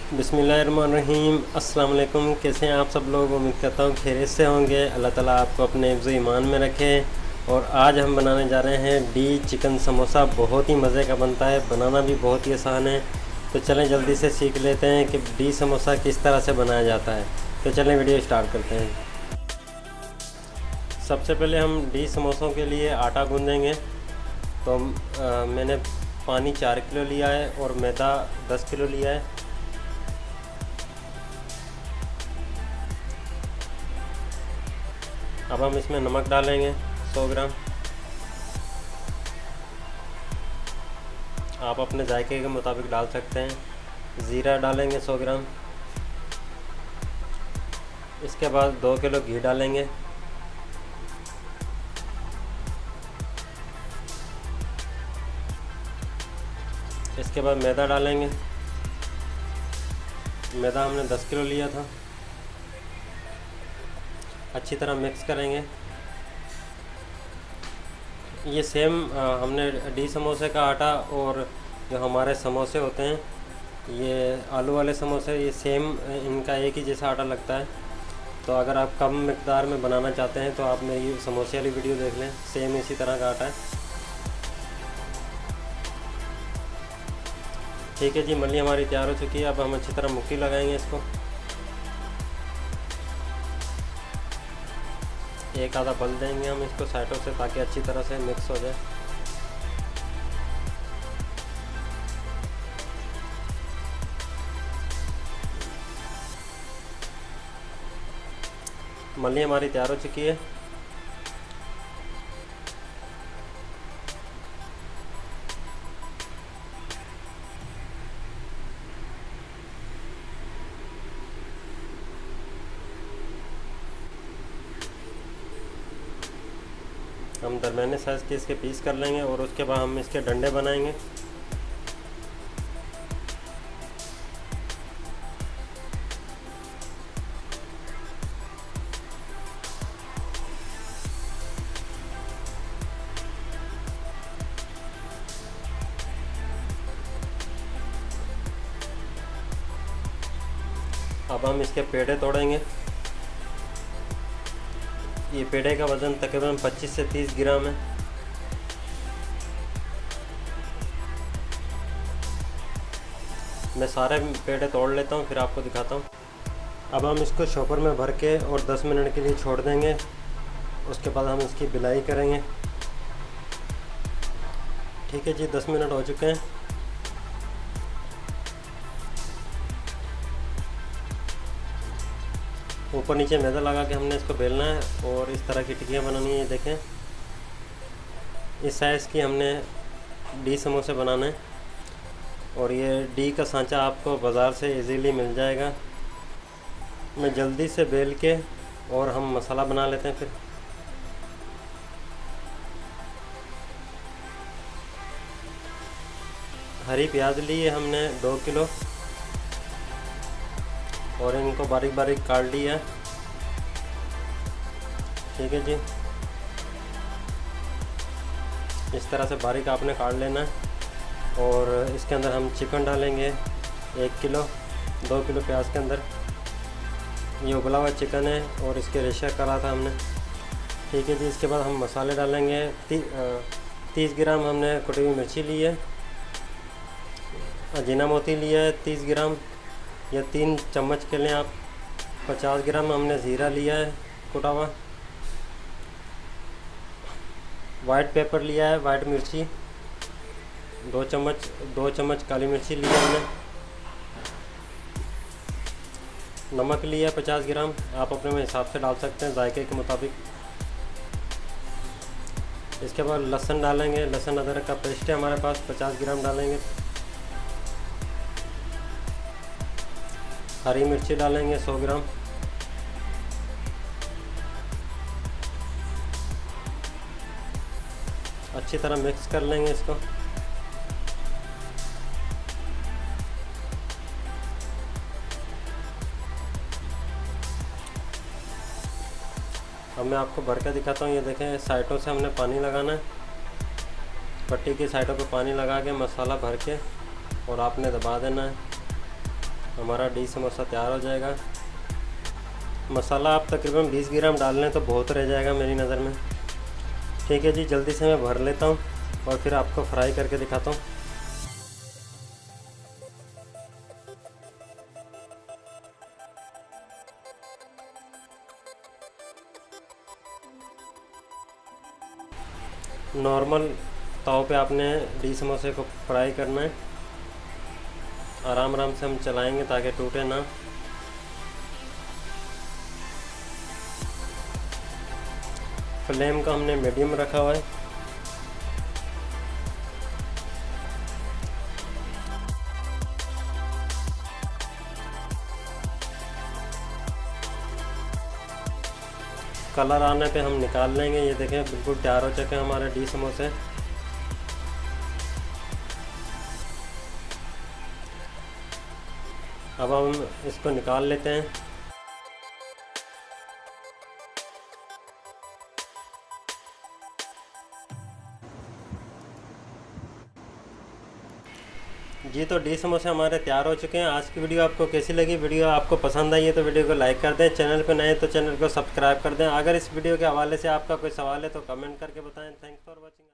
बिस्मिल्लाहिर्रहमानिर्रहीम। अस्सलाम वालेकुम। कैसे हैं आप सब लोग? उम्मीद करता हूँ खैरियत से होंगे। अल्लाह ताला आपको अपने हिफ्ज़ ईमान में रखे। और आज हम बनाने जा रहे हैं डी चिकन समोसा। बहुत ही मज़े का बनता है, बनाना भी बहुत ही आसान है। तो चलें जल्दी से सीख लेते हैं कि डी समोसा किस तरह से बनाया जाता है। तो चलें वीडियो स्टार्ट करते हैं। सबसे पहले हम डी समोसों के लिए आटा गूँधेंगे। तो मैंने पानी 4 किलो लिया है और मैदा 10 किलो लिया है। अब हम इसमें नमक डालेंगे 100 ग्राम। आप अपने जायके के मुताबिक डाल सकते हैं। ज़ीरा डालेंगे 100 ग्राम। इसके बाद 2 किलो घी डालेंगे। इसके बाद मैदा डालेंगे। मैदा हमने 10 किलो लिया था। अच्छी तरह मिक्स करेंगे। ये सेम हमने डी समोसे का आटा और जो हमारे समोसे होते हैं, ये आलू वाले समोसे, ये सेम इनका एक ही जैसा आटा लगता है। तो अगर आप कम मिकदार में बनाना चाहते हैं तो आप मेरी समोसे वाली वीडियो देख लें, सेम इसी तरह का आटा है। ठीक है जी, मल्ली हमारी तैयार हो चुकी है। अब हम अच्छी तरह मुक्की लगाएंगे इसको। एक आधा बल देंगे हम इसको साइडों से, ताकि अच्छी तरह से मिक्स हो जाए। मल्ली हमारी तैयार हो चुकी है। हम दरमियाने साइज़ के इसके पीस कर लेंगे और उसके बाद हम इसके डंडे बनाएंगे। अब हम इसके पेड़े तोड़ेंगे। ये पेड़े का वज़न तकरीबन 25 से 30 ग्राम है। मैं सारे पेड़े तोड़ लेता हूँ, फिर आपको दिखाता हूँ। अब हम इसको शॉपर में भर के और 10 मिनट के लिए छोड़ देंगे। उसके बाद हम इसकी बिलाई करेंगे। ठीक है जी, 10 मिनट हो चुके हैं। ऊपर नीचे मैदा लगा के हमने इसको बेलना है और इस तरह की टिक्कियाँ बनानी है। देखें, इस साइज़ की हमने डी समोसे बनाना है। और ये डी का सांचा आपको बाज़ार से इजीली मिल जाएगा। मैं जल्दी से बेल के और हम मसाला बना लेते हैं। फिर हरी प्याज ली है हमने 2 किलो और इनको बारीक बारीक काट लिया है। ठीक है जी, इस तरह से बारीक आपने काट लेना है। और इसके अंदर हम चिकन डालेंगे 1 किलो, 2 किलो प्याज के अंदर। ये उबला हुआ चिकन है और इसके रेशा करा था हमने। ठीक है जी, इसके बाद हम मसाले डालेंगे। 30 ग्राम हमने कुटी हुई मिर्ची ली है। अजीना मोती लिया है 30 ग्राम या 3 चम्मच के लें आप। 50 ग्राम हमने ज़ीरा लिया है कुटा हुआ। वाइट पेपर लिया है, वाइट मिर्ची 2 चम्मच काली मिर्ची लिया हमने। नमक लिया 50 ग्राम, आप अपने हिसाब से डाल सकते हैं जायके के मुताबिक। इसके बाद लहसुन डालेंगे। लहसुन अदरक का पेस्ट है हमारे पास, 50 ग्राम डालेंगे। हरी मिर्ची डालेंगे 100 ग्राम। अच्छी तरह मिक्स कर लेंगे इसको। अब मैं आपको भर के दिखाता हूँ। ये देखें, साइडों से हमने पानी लगाना है। पट्टी की साइडों पे पानी लगा के मसाला भर के और आपने दबा देना है। हमारा डी समोसा तैयार हो जाएगा। मसाला आप तकरीबन 20 ग्राम डाल लें तो बहुत रह जाएगा मेरी नज़र में। ठीक है जी, जल्दी से मैं भर लेता हूँ और फिर आपको फ्राई करके दिखाता हूँ। नॉर्मल ताव पे आपने डी समोसे को फ्राई करना है। आराम आराम से हम चलाएंगे ताकि टूटे ना। फ्लेम का हमने मीडियम रखा हुआ है। कलर आने पे हम निकाल लेंगे। ये देखें बिल्कुल तैयार हो चुके हैं हमारे डी समोसे। अब हम इसको निकाल लेते हैं। जी तो डी समोसे हमारे तैयार हो चुके हैं। आज की वीडियो आपको कैसी लगी? वीडियो आपको पसंद आई है तो वीडियो को लाइक कर दें। चैनल पर नए तो चैनल को सब्सक्राइब कर दें। अगर इस वीडियो के हवाले से आपका कोई सवाल है तो कमेंट करके बताएं। Thanks for watching.